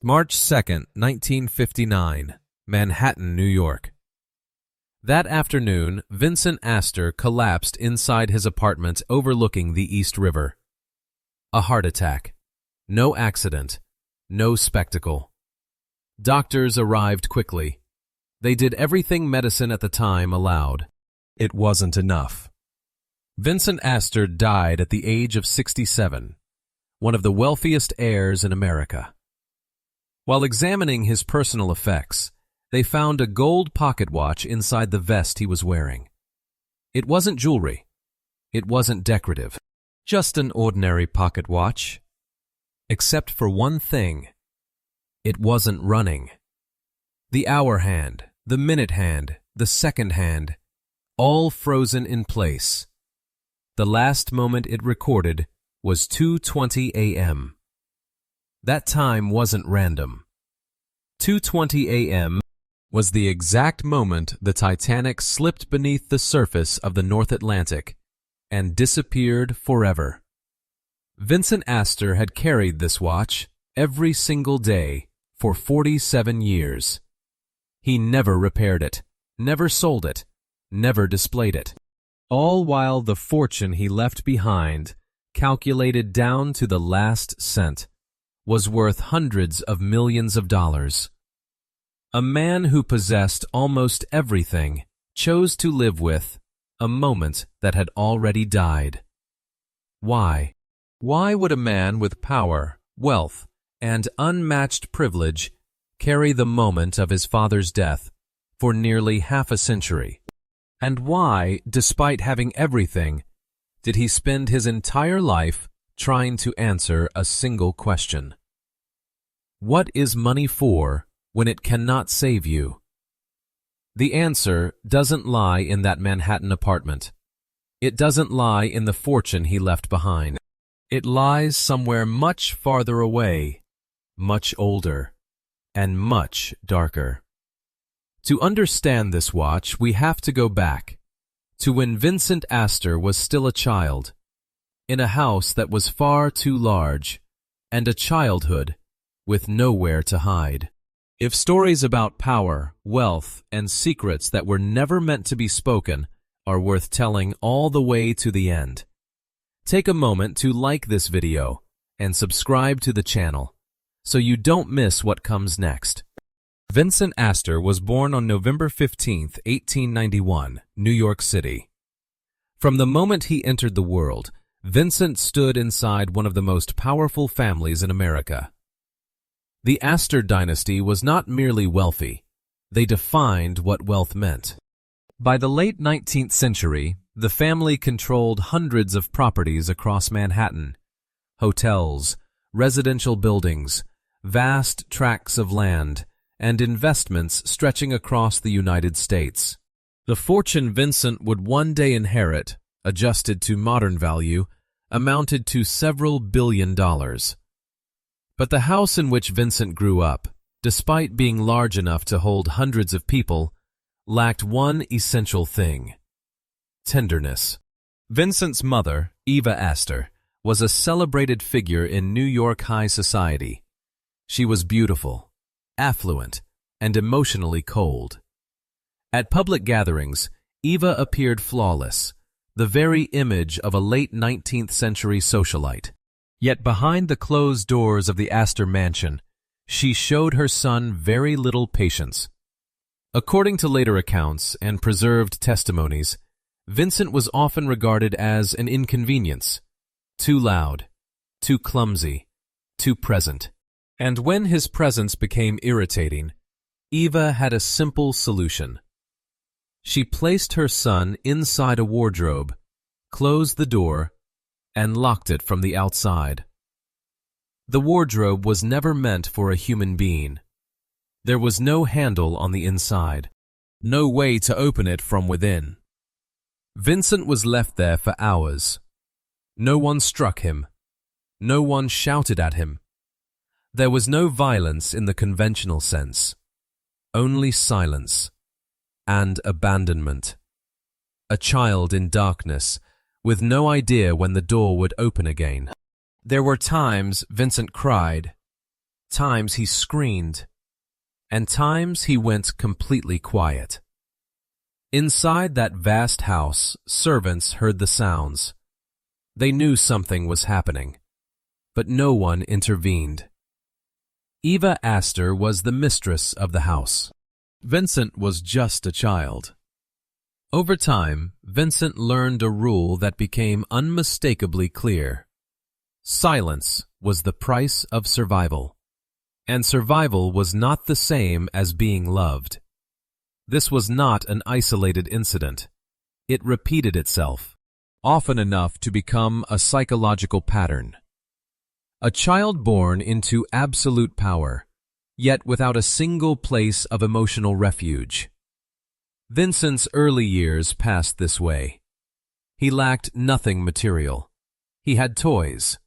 March 2nd, 1959, Manhattan, New York. That afternoon, Vincent Astor collapsed inside his apartment overlooking the East River. A heart attack. No accident. No spectacle. Doctors arrived quickly. They did everything medicine at the time allowed. It wasn't enough. Vincent Astor died at the age of 67, one of the wealthiest heirs in America. While examining his personal effects, they found a gold pocket watch inside the vest he was wearing. It wasn't jewelry. It wasn't decorative. Just an ordinary pocket watch. Except for one thing. It wasn't running. The hour hand, the minute hand, the second hand, all frozen in place. The last moment it recorded was 2:20 a.m. That time wasn't random. 2:20 a.m. was the exact moment the Titanic slipped beneath the surface of the North Atlantic and disappeared forever. Vincent Astor had carried this watch every single day for 47 years. He never repaired it, never sold it, never displayed it. All while the fortune he left behind, calculated down to the last cent, was worth hundreds of millions of dollars. A man who possessed almost everything chose to live with a moment that had already died. Why? Why would a man with power, wealth, and unmatched privilege carry the moment of his father's death for nearly half a century? And why, despite having everything, did he spend his entire life trying to answer a single question? What is money for when it cannot save you? The answer doesn't lie in that Manhattan apartment. It doesn't lie in the fortune he left behind. It lies somewhere much farther away, much older, and much darker. To understand this watch, we have to go back to when Vincent Astor was still a child, in a house that was far too large, and a childhood with nowhere to hide. If stories about power, wealth, and secrets that were never meant to be spoken are worth telling all the way to the end, take a moment to like this video and subscribe to the channel so you don't miss what comes next. Vincent Astor was born on November 15, 1891, New York City. From the moment he entered the world, Vincent stood inside one of the most powerful families in America. The Astor dynasty was not merely wealthy, they defined what wealth meant. By the late 19th century, the family controlled hundreds of properties across Manhattan: hotels, residential buildings, vast tracts of land, and investments stretching across the United States. The fortune Vincent would one day inherit, adjusted to modern value, amounted to several $billion. But the house in which Vincent grew up, despite being large enough to hold hundreds of people, lacked one essential thing: tenderness. Vincent's mother, Eva Astor, was a celebrated figure in New York high society. She was beautiful, affluent, and emotionally cold. At public gatherings, Eva appeared flawless, the very image of a late 19th century socialite. Yet behind the closed doors of the Astor mansion, she showed her son very little patience. According to later accounts and preserved testimonies, Vincent was often regarded as an inconvenience, too loud, too clumsy, too present. And when his presence became irritating, Eva had a simple solution. She placed her son inside a wardrobe, closed the door, and locked it from the outside. The wardrobe was never meant for a human being. There was no handle on the inside, no way to open it from within. Vincent was left there for hours. No one struck him. No one shouted at him. There was no violence in the conventional sense, only silence and abandonment. A child in darkness, with no idea when the door would open again. There were times Vincent cried, Times he screamed, and times he went completely quiet. Inside that vast house, servants heard the sounds. They knew something was happening, but no one intervened. Eva Astor was the mistress of the house. Vincent was just a child. Over time, Vincent learned a rule that became unmistakably clear. Silence was the price of survival, and survival was not the same as being loved. This was not an isolated incident. It repeated itself, often enough to become a psychological pattern. A child born into absolute power, yet without a single place of emotional refuge. Vincent's early years passed this way. He lacked nothing material. He had toys,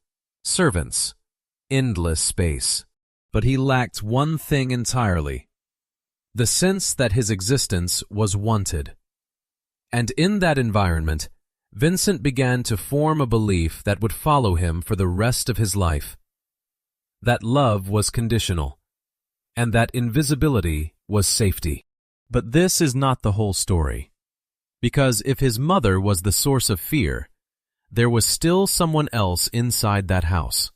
servants, endless space. But he lacked one thing entirely: the sense that his existence was wanted. And in that environment, Vincent began to form a belief that would follow him for the rest of his life. That love was conditional, and that invisibility was safety. But this is not the whole story. Because if his mother was the source of fear, there was still someone else inside that house.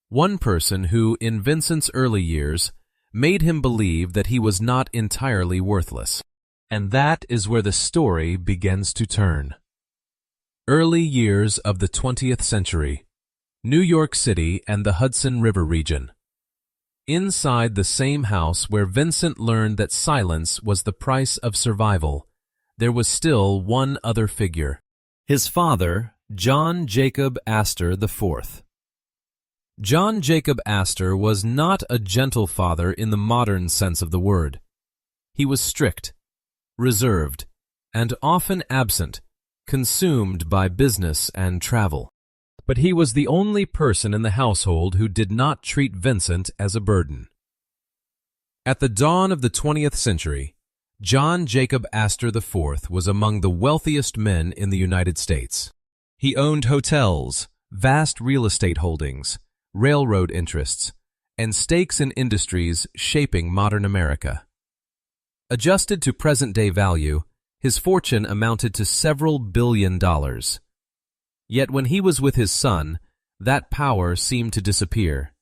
One person who, in Vincent's early years, made him believe that he was not entirely worthless. And that is where the story begins to turn. Early years of the 20th century, New York City and the Hudson River region. Inside the same house where Vincent learned that silence was the price of survival, there was still one other figure. His father, John Jacob Astor IV. John Jacob Astor was not a gentle father in the modern sense of the word. He was strict, reserved, and often absent, consumed by business and travel. But he was the only person in the household who did not treat Vincent as a burden. At the dawn of the 20th century, John Jacob Astor IV was among the wealthiest men in the United States. He owned hotels, vast real estate holdings, railroad interests, and stakes in industries shaping modern America. Adjusted to present-day value, his fortune amounted to several $billion. Yet when he was with his son, that power seemed to disappear.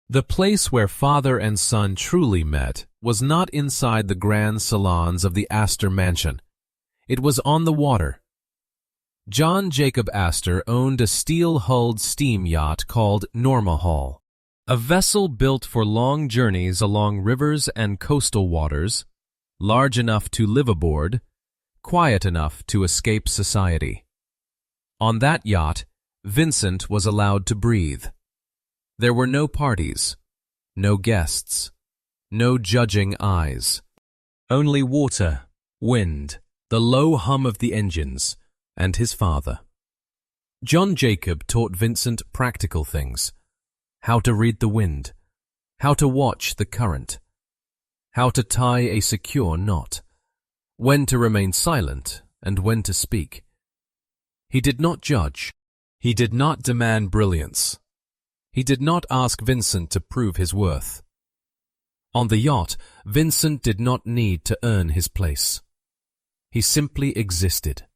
The place where father and son truly met was not inside the grand salons of the Astor mansion. It was on the water. John Jacob Astor owned a steel-hulled steam yacht called Norma, a vessel built for long journeys along rivers and coastal waters, large enough to live aboard, quiet enough to escape society. On that yacht, Vincent was allowed to breathe. There were no parties, no guests, no judging eyes. Only water, wind, the low hum of the engines, and his father. John Jacob taught Vincent practical things: how to read the wind, how to watch the current, how to tie a secure knot, when to remain silent and when to speak. He did not judge. He did not demand brilliance. He did not ask Vincent to prove his worth. On the yacht, Vincent did not need to earn his place. He simply existed.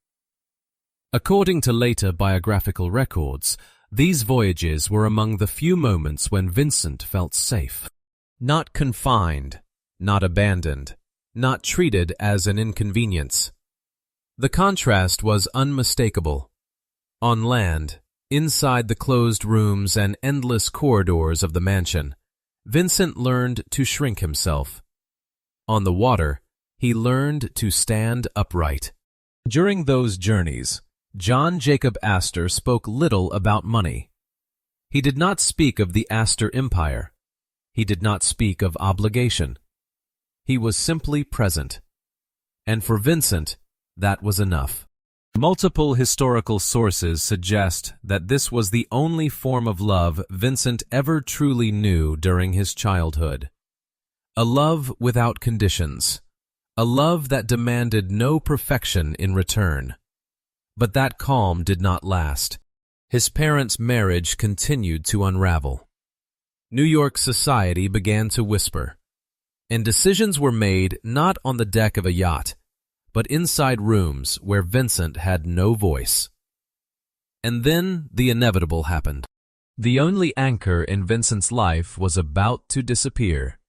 According to later biographical records, these voyages were among the few moments when Vincent felt safe. Not confined, not abandoned, not treated as an inconvenience. The contrast was unmistakable. On land, inside the closed rooms and endless corridors of the mansion, Vincent learned to shrink himself. On the water, he learned to stand upright. During those journeys, John Jacob Astor spoke little about money. He did not speak of the Astor Empire. He did not speak of obligation. He was simply present. And for Vincent, that was enough. Multiple historical sources suggest that this was the only form of love Vincent ever truly knew during his childhood. A love without conditions. A love that demanded no perfection in return. But that calm did not last. His parents' marriage continued to unravel. New York society began to whisper, and decisions were made not on the deck of a yacht, but inside rooms where Vincent had no voice. And then the inevitable happened. The only anchor in Vincent's life was about to disappear.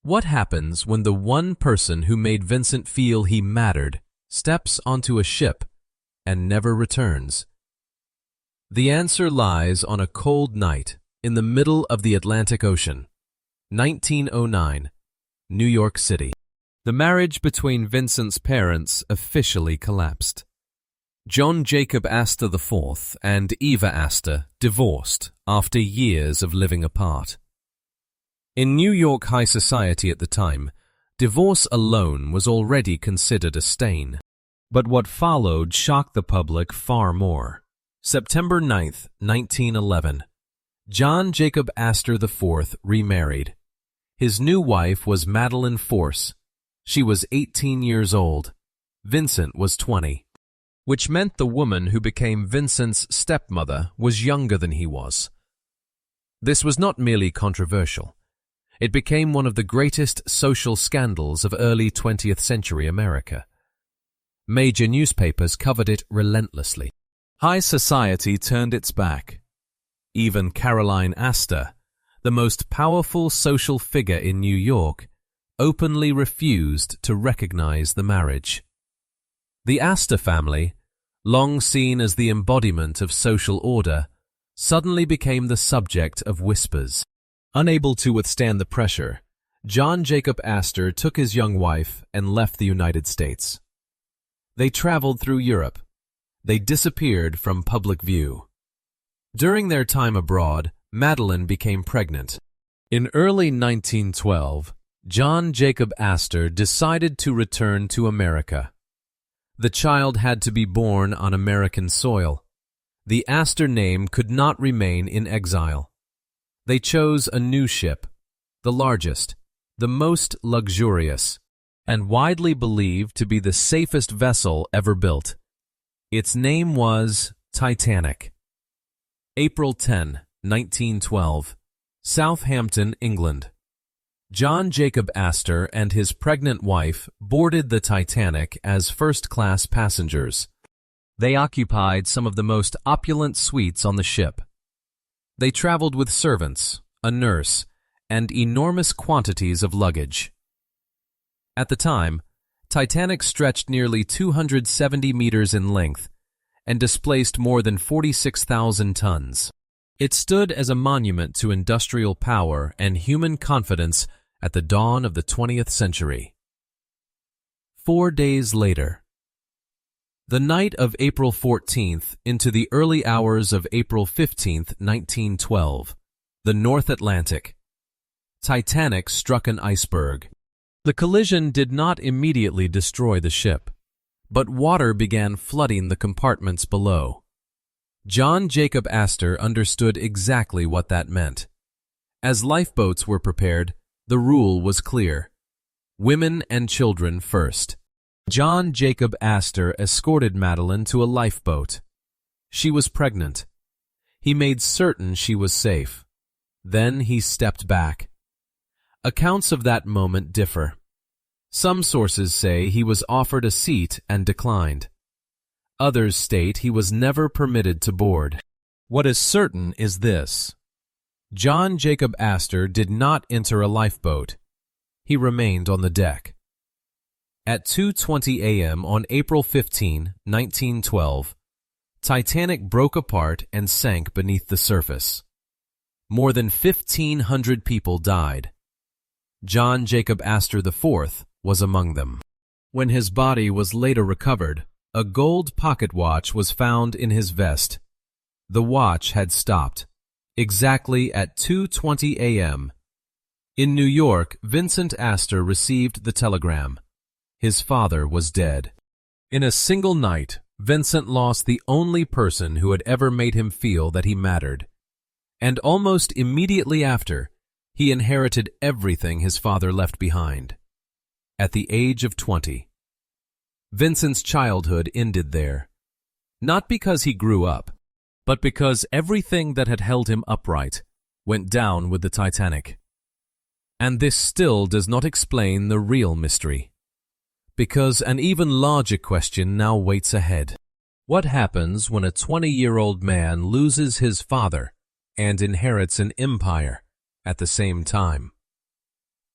What happens when the one person who made Vincent feel he mattered steps onto a ship and never returns? The answer lies on a cold night in the middle of the Atlantic Ocean, 1909, New York City. The marriage between Vincent's parents officially collapsed. John Jacob Astor IV and Eva Astor divorced after years of living apart. In New York high society at the time, divorce alone was already considered a stain. But what followed shocked the public far more. September 9, 1911, John Jacob Astor IV remarried. His new wife was Madeline Force. She was 18 years old. Vincent was 20, which meant the woman who became Vincent's stepmother was younger than he was. This was not merely controversial. It became one of the greatest social scandals of early 20th century America. Major newspapers covered it relentlessly. High society turned its back. Even Caroline Astor, the most powerful social figure in New York, openly refused to recognize the marriage. The Astor family, long seen as the embodiment of social order, suddenly became the subject of whispers. Unable to withstand the pressure, John Jacob Astor took his young wife and left the United States. They traveled through Europe. They disappeared from public view. During their time abroad, Madeline became pregnant. In early 1912, John Jacob Astor decided to return to America. The child had to be born on American soil. The Astor name could not remain in exile. They chose a new ship, the largest, the most luxurious, and widely believed to be the safest vessel ever built. Its name was Titanic. April 10, 1912, Southampton, England. John Jacob Astor and his pregnant wife boarded the Titanic as first-class passengers. They occupied some of the most opulent suites on the ship. They traveled with servants, a nurse, and enormous quantities of luggage. At the time, Titanic stretched nearly 270 meters in length and displaced more than 46,000 tons. It stood as a monument to industrial power and human confidence at the dawn of the 20th century. 4 days later, the night of April 14th into the early hours of April 15th, 1912, the North Atlantic, Titanic struck an iceberg. The collision did not immediately destroy the ship, but water began flooding the compartments below. John Jacob Astor understood exactly what that meant. As lifeboats were prepared, the rule was clear: women and children first. John Jacob Astor escorted Madeline to a lifeboat. She was pregnant. He made certain she was safe. Then he stepped back. Accounts of that moment differ. Some sources say he was offered a seat and declined. Others state he was never permitted to board. What is certain is this: John Jacob Astor did not enter a lifeboat. He remained on the deck. At 2:20 a.m. on April 15, 1912, Titanic broke apart and sank beneath the surface. More than 1,500 people died. John Jacob Astor IV was among them. When his body was later recovered, a gold pocket watch was found in his vest. The watch had stopped, exactly at 2:20 a.m. In New York, Vincent Astor received the telegram. His father was dead. In a single night, Vincent lost the only person who had ever made him feel that he mattered. And almost immediately after, he inherited everything his father left behind. At the age of 20. Vincent's childhood ended there. Not because he grew up, but because everything that had held him upright, went down with the Titanic. And this still does not explain the real mystery, because an even larger question now waits ahead. What happens when a 20-year-old man loses his father and inherits an empire at the same time?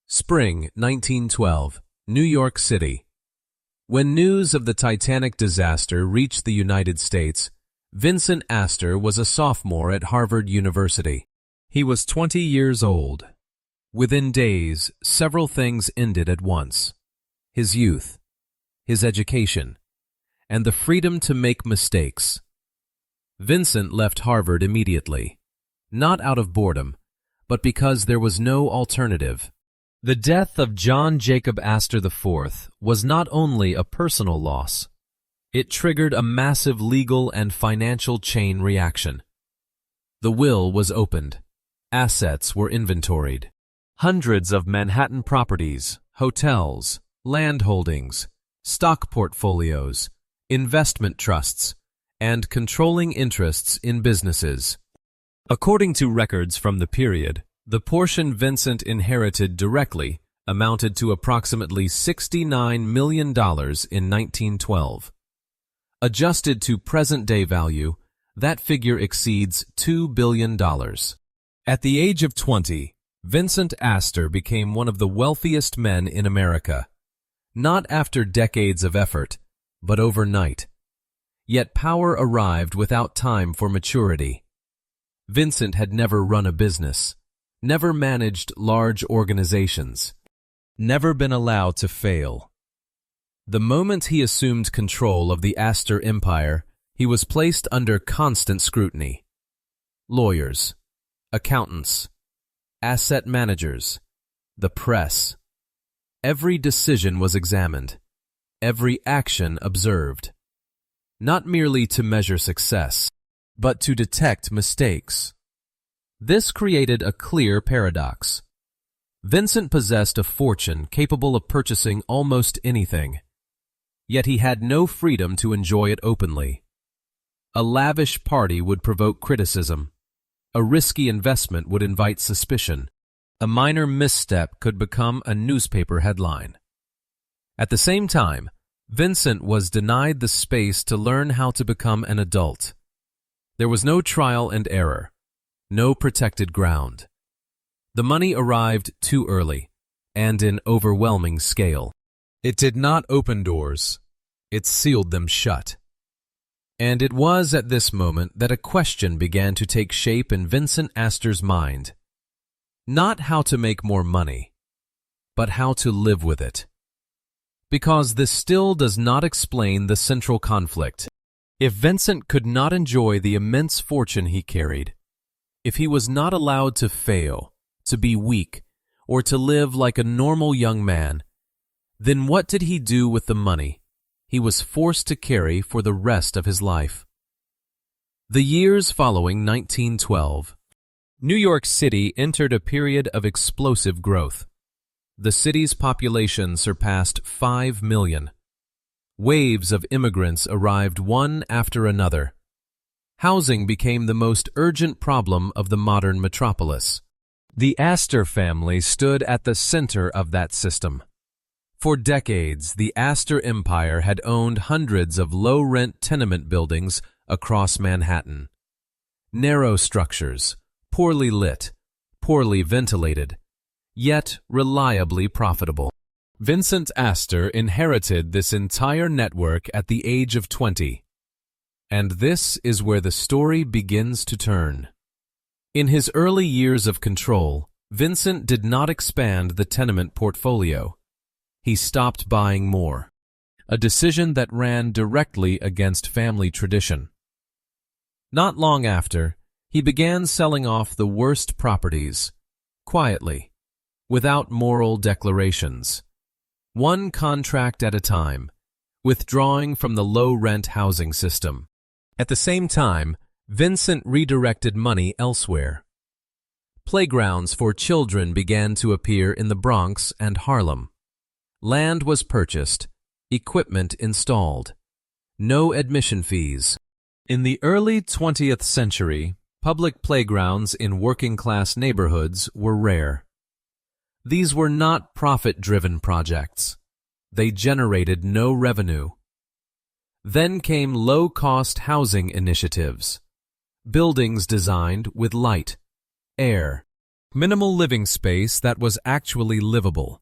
Spring 1912, New York City. When news of the Titanic disaster reached the United States, Vincent Astor was a sophomore at Harvard University. He was 20 years old. Within days, several things ended at once: his youth, his education, and the freedom to make mistakes. Vincent left Harvard immediately, not out of boredom, but because there was no alternative. The death of John Jacob Astor IV was not only a personal loss, it triggered a massive legal and financial chain reaction. The will was opened. Assets were inventoried. Hundreds of Manhattan properties, hotels, land holdings, stock portfolios, investment trusts, and controlling interests in businesses. According to records from the period, the portion Vincent inherited directly amounted to approximately $69 million in 1912. Adjusted to present-day value, that figure exceeds $2 billion. At the age of 20, Vincent Astor became one of the wealthiest men in America, not after decades of effort, but overnight. Yet power arrived without time for maturity. Vincent had never run a business, never managed large organizations, never been allowed to fail. The moment he assumed control of the Astor empire, he was placed under constant scrutiny. Lawyers, accountants, asset managers, the press. Every decision was examined, every action observed, not merely to measure success, but to detect mistakes. This created a clear paradox. Vincent possessed a fortune capable of purchasing almost anything, yet he had no freedom to enjoy it openly. A lavish party would provoke criticism. A risky investment would invite suspicion. A minor misstep could become a newspaper headline. At the same time, Vincent was denied the space to learn how to become an adult. There was no trial and error, no protected ground. The money arrived too early, and in overwhelming scale. It did not open doors, it sealed them shut. And it was at this moment that a question began to take shape in Vincent Astor's mind. Not how to make more money, but how to live with it. Because this still does not explain the central conflict. If Vincent could not enjoy the immense fortune he carried, if he was not allowed to fail, to be weak, or to live like a normal young man, then what did he do with the money he was forced to carry for the rest of his life? The years following 1912, New York City entered a period of explosive growth. The city's population surpassed 5 million. Waves of immigrants arrived one after another. Housing became the most urgent problem of the modern metropolis. The Astor family stood at the center of that system. For decades, the Astor empire had owned hundreds of low-rent tenement buildings across Manhattan. Narrow structures, poorly lit, poorly ventilated, yet reliably profitable. Vincent Astor inherited this entire network at the age of 20. And this is where the story begins to turn. In his early years of control, Vincent did not expand the tenement portfolio. He stopped buying more, a decision that ran directly against family tradition. Not long after, he began selling off the worst properties, quietly, without moral declarations. One contract at a time, withdrawing from the low-rent housing system. At the same time, Vincent redirected money elsewhere. Playgrounds for children began to appear in the Bronx and Harlem. Land was purchased, equipment installed. No admission fees. In the early 20th century, Public playgrounds in working-class neighborhoods were rare. These were not profit-driven projects. They generated no revenue. Then came low-cost housing initiatives, buildings designed with light, air, minimal living space that was actually livable,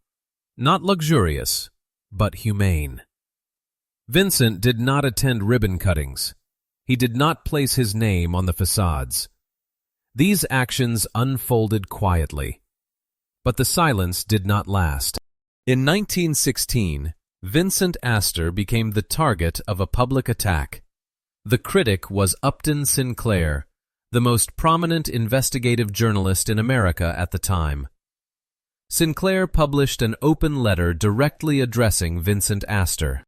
not luxurious, but humane. Vincent did not attend ribbon cuttings. He did not place his name on the facades. These actions unfolded quietly. But the silence did not last. In 1916, Vincent Astor became the target of a public attack. The critic was Upton Sinclair, the most prominent investigative journalist in America at the time. Sinclair published an open letter directly addressing Vincent Astor.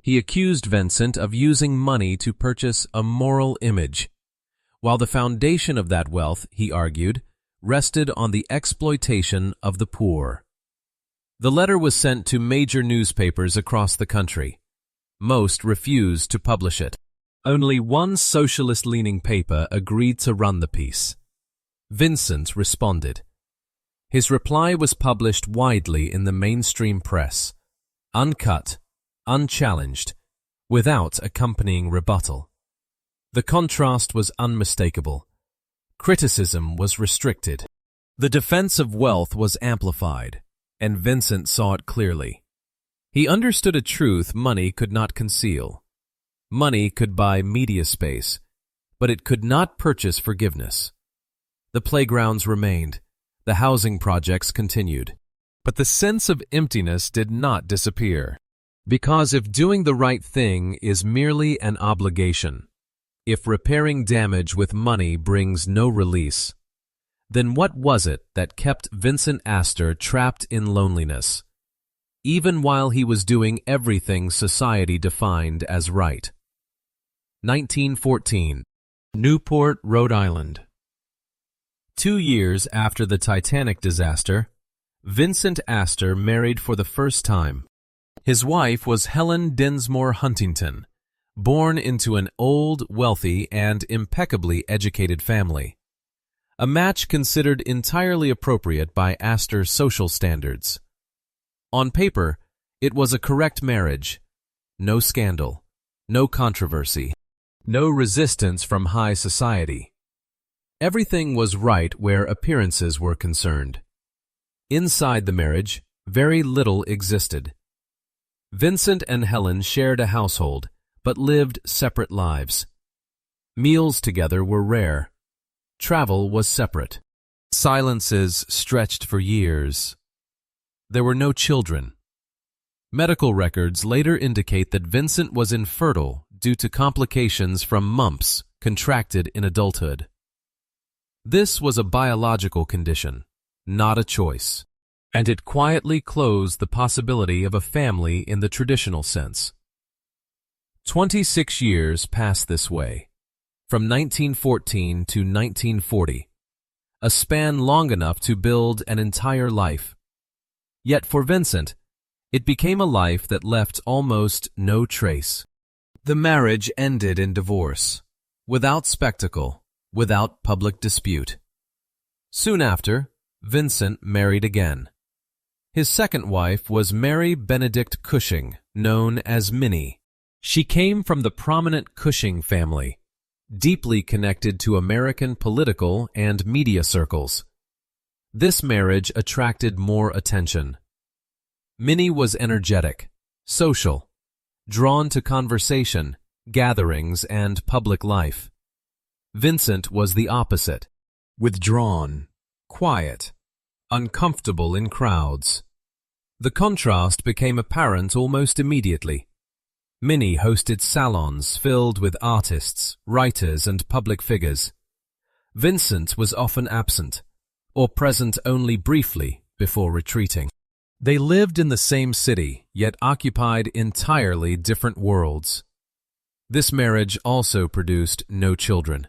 He accused Vincent of using money to purchase a moral image, while the foundation of that wealth, he argued, rested on the exploitation of the poor. The letter was sent to major newspapers across the country. Most refused to publish it. Only one socialist-leaning paper agreed to run the piece. Vincent responded. His reply was published widely in the mainstream press, uncut, unchallenged, without accompanying rebuttal. The contrast was unmistakable. Criticism was restricted. The defense of wealth was amplified, and Vincent saw it clearly. He understood a truth money could not conceal. Money could buy media space, but it could not purchase forgiveness. The playgrounds remained. The housing projects continued. But the sense of emptiness did not disappear. Because if doing the right thing is merely an obligation, if repairing damage with money brings no release, then what was it that kept Vincent Astor trapped in loneliness, even while he was doing everything society defined as right? 1914, Newport, Rhode Island. 2 years after the Titanic disaster, Vincent Astor married for the first time. His wife was Helen Dinsmore Huntington, born into an old, wealthy, and impeccably educated family. A match considered entirely appropriate by Astor's social standards. On paper, it was a correct marriage. No scandal, no controversy, no resistance from high society. Everything was right where appearances were concerned. Inside the marriage, very little existed. Vincent and Helen shared a household, but lived separate lives. Meals together were rare. Travel was separate. Silences stretched for years. There were no children. Medical records later indicate that Vincent was infertile due to complications from mumps contracted in adulthood. This was a biological condition, not a choice, and it quietly closed the possibility of a family in the traditional sense. 26 years passed this way, from 1914 to 1940, a span long enough to build an entire life. Yet for Vincent, it became a life that left almost no trace. The marriage ended in divorce, without spectacle, without public dispute. Soon after, Vincent married again. His second wife was Mary Benedict Cushing, known as Minnie. She came from the prominent Cushing family, deeply connected to American political and media circles. This marriage attracted more attention. Minnie was energetic, social, drawn to conversation, gatherings, and public life. Vincent was the opposite, withdrawn, quiet, uncomfortable in crowds. The contrast became apparent almost immediately. Minnie hosted salons filled with artists, writers, and public figures. Vincent was often absent, or present only briefly before retreating. They lived in the same city, yet occupied entirely different worlds. This marriage also produced no children,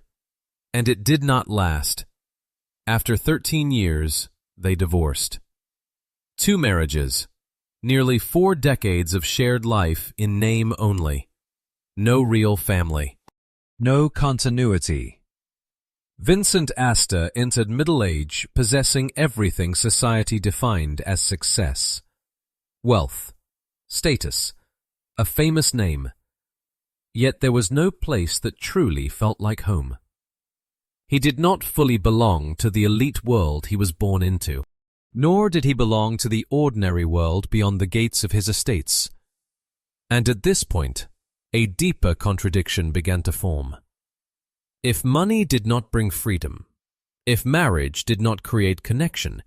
and it did not last. After 13 years, they divorced. 2 marriages, nearly 4 decades of shared life in name only. No real family. No continuity. Vincent Astor entered middle age possessing everything society defined as success: wealth, status, a famous name. Yet there was no place that truly felt like home. He did not fully belong to the elite world he was born into, nor did he belong to the ordinary world beyond the gates of his estates. And at this point, a deeper contradiction began to form. If money did not bring freedom, if marriage did not create connection,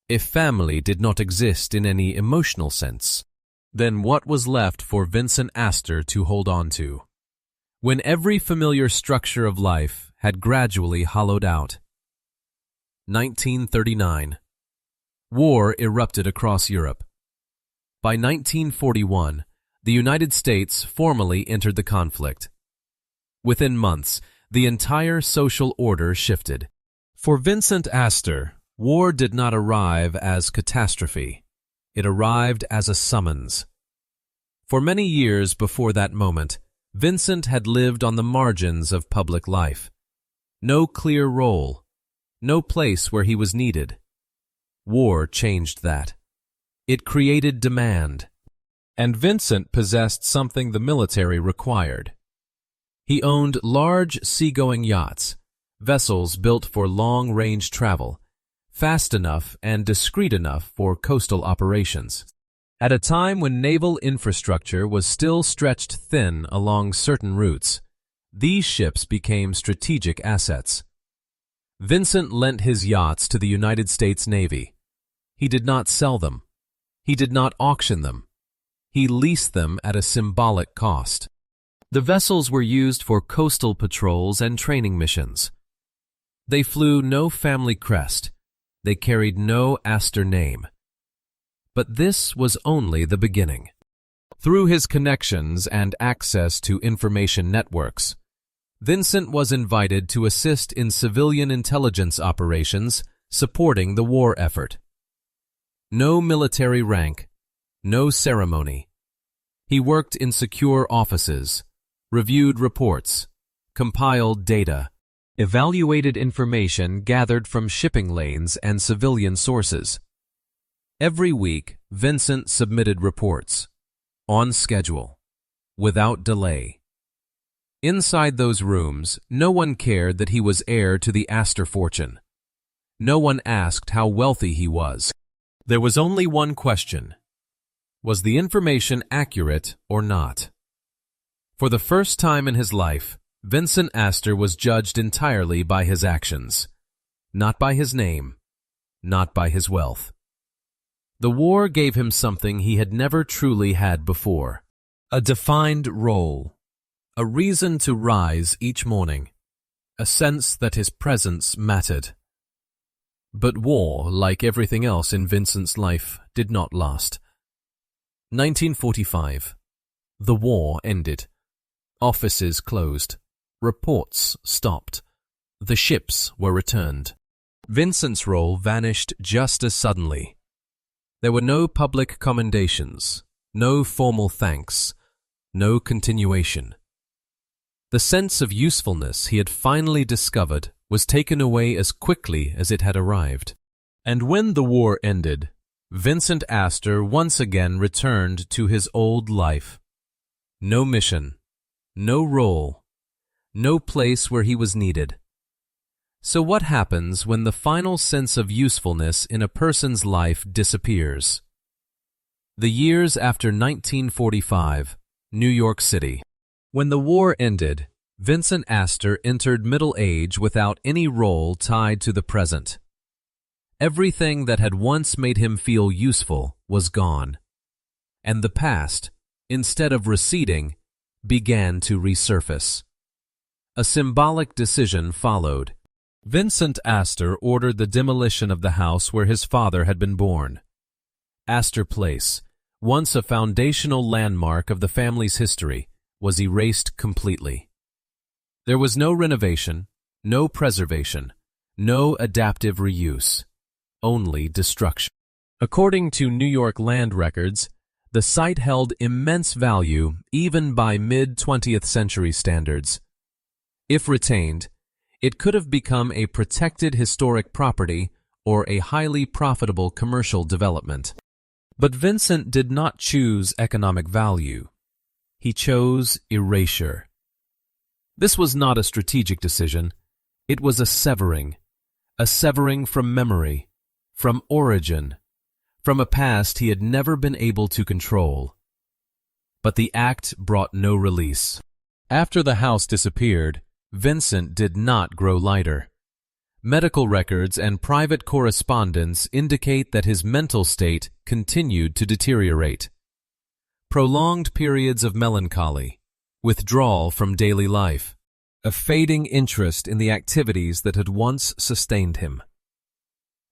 if family did not exist in any emotional sense, then what was left for Vincent Astor to hold on to, when every familiar structure of life had gradually hollowed out? 1939. War erupted across Europe. By 1941, the United States formally entered the conflict. Within months, the entire social order shifted. For Vincent Astor, war did not arrive as catastrophe. It arrived as a summons. For many years before that moment, Vincent had lived on the margins of public life. No clear role, no place where he was needed. War changed that. It created demand, and Vincent possessed something the military required. He owned large seagoing yachts, vessels built for long-range travel, fast enough and discreet enough for coastal operations. At a time when naval infrastructure was still stretched thin along certain routes, these ships became strategic assets. Vincent lent his yachts to the United States Navy. He did not sell them. He did not auction them. He leased them at a symbolic cost. The vessels were used for coastal patrols and training missions. They flew no family crest. They carried no Astor name. But this was only the beginning. Through his connections and access to information networks, Vincent was invited to assist in civilian intelligence operations supporting the war effort. No military rank, no ceremony. He worked in secure offices, reviewed reports, compiled data, evaluated information gathered from shipping lanes and civilian sources. Every week, Vincent submitted reports, on schedule, without delay. Inside those rooms, no one cared that he was heir to the Astor fortune. No one asked how wealthy he was. There was only one question: was the information accurate or not? For the first time in his life, Vincent Astor was judged entirely by his actions, not by his name, not by his wealth. The war gave him something he had never truly had before: a defined role, a reason to rise each morning, a sense that his presence mattered. But war, like everything else in Vincent's life, did not last. 1945. The war ended. Offices closed. Reports stopped. The ships were returned. Vincent's role vanished just as suddenly. There were no public commendations, no formal thanks, no continuation. The sense of usefulness he had finally discovered was taken away as quickly as it had arrived. And when the war ended, Vincent Astor once again returned to his old life. No mission, no role, no place where he was needed. So what happens when the final sense of usefulness in a person's life disappears? The years after 1945, New York City. When the war ended, Vincent Astor entered middle age without any role tied to the present. Everything that had once made him feel useful was gone, and the past, instead of receding, began to resurface. A symbolic decision followed. Vincent Astor ordered the demolition of the house where his father had been born. Astor Place, once a foundational landmark of the family's history, was erased completely. There was no renovation, no preservation, no adaptive reuse, only destruction. According to New York land records, the site held immense value even by mid-20th century standards. If retained, It could have become a protected historic property or a highly profitable commercial development. But Vincent did not choose economic value. He chose erasure. This was not a strategic decision. It was a severing from memory, from origin, from a past he had never been able to control. But the act brought no release. After the house disappeared, Vincent did not grow lighter. Medical records and private correspondence indicate that his mental state continued to deteriorate. Prolonged periods of melancholy, withdrawal from daily life, a fading interest in the activities that had once sustained him.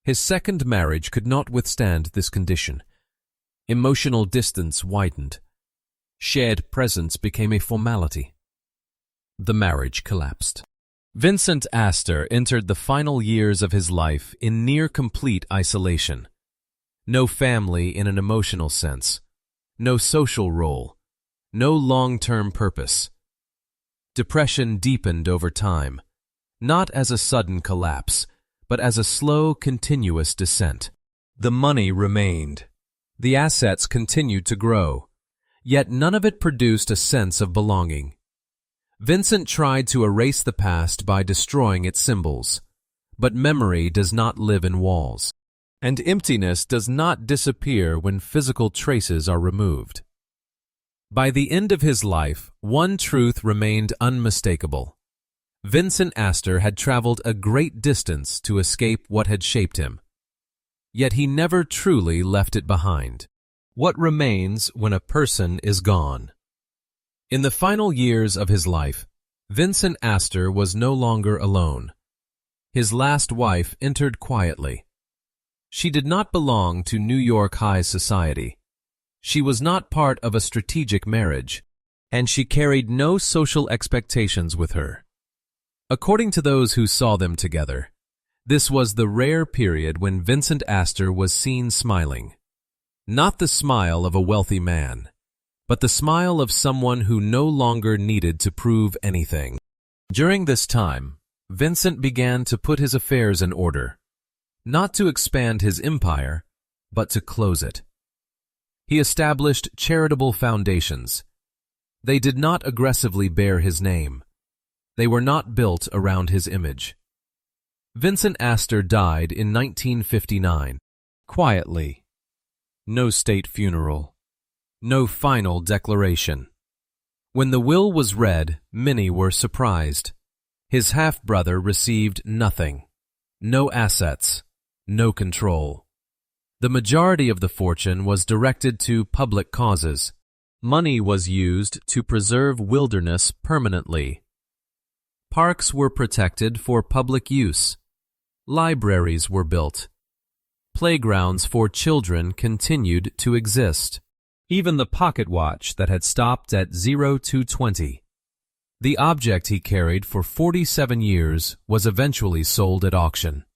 His second marriage could not withstand this condition. Emotional distance widened. Shared presence became a formality. The marriage collapsed. Vincent Astor entered the final years of his life in near-complete isolation. No family in an emotional sense. No social role. No long-term purpose. Depression deepened over time, not as a sudden collapse, but as a slow, continuous descent. The money remained. The assets continued to grow, yet none of it produced a sense of belonging. Vincent tried to erase the past by destroying its symbols, but memory does not live in walls, and emptiness does not disappear when physical traces are removed. By the end of his life, one truth remained unmistakable. Vincent Astor had traveled a great distance to escape what had shaped him. Yet he never truly left it behind. What remains when a person is gone? In the final years of his life, Vincent Astor was no longer alone. His last wife entered quietly. She did not belong to New York high society. She was not part of a strategic marriage, and she carried no social expectations with her. According to those who saw them together, this was the rare period when Vincent Astor was seen smiling. Not the smile of a wealthy man, but the smile of someone who no longer needed to prove anything. During this time, Vincent began to put his affairs in order, not to expand his empire, but to close it. He established charitable foundations. They did not aggressively bear his name. They were not built around his image. Vincent Astor died in 1959, quietly. No state funeral. No final declaration. When the will was read, many were surprised. His half-brother received nothing. No assets. No control. The majority of the fortune was directed to public causes. Money was used to preserve wilderness permanently. Parks were protected for public use. Libraries were built. Playgrounds for children continued to exist. Even the pocket watch that had stopped at 0220. The object he carried for 47 years was eventually sold at auction.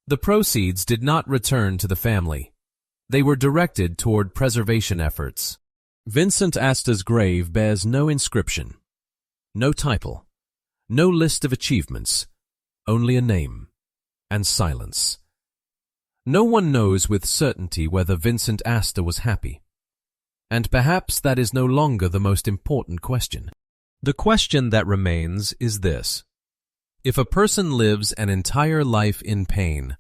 The proceeds did not return to the family. They were directed toward preservation efforts. Vincent Astor's grave bears no inscription, no title, no list of achievements, only a name and silence. No one knows with certainty whether Vincent Astor was happy. And perhaps that is no longer the most important question. The question that remains is this. If a person lives an entire life in pain,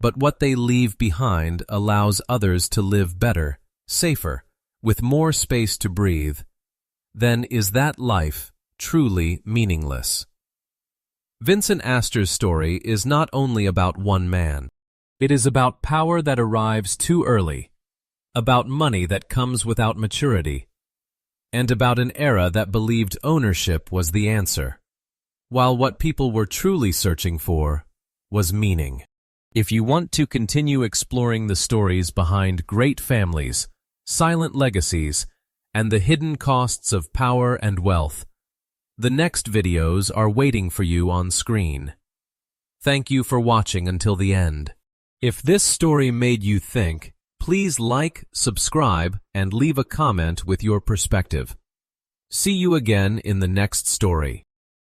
but what they leave behind allows others to live better, safer, with more space to breathe, then is that life truly meaningless? Vincent Astor's story is not only about one man. It is about power that arrives too early, about money that comes without maturity, and about an era that believed ownership was the answer, while what people were truly searching for was meaning. If you want to continue exploring the stories behind great families, silent legacies, and the hidden costs of power and wealth, the next videos are waiting for you on screen. Thank you for watching until the end. If this story made you think, please like, subscribe, and leave a comment with your perspective. See you again in the next story.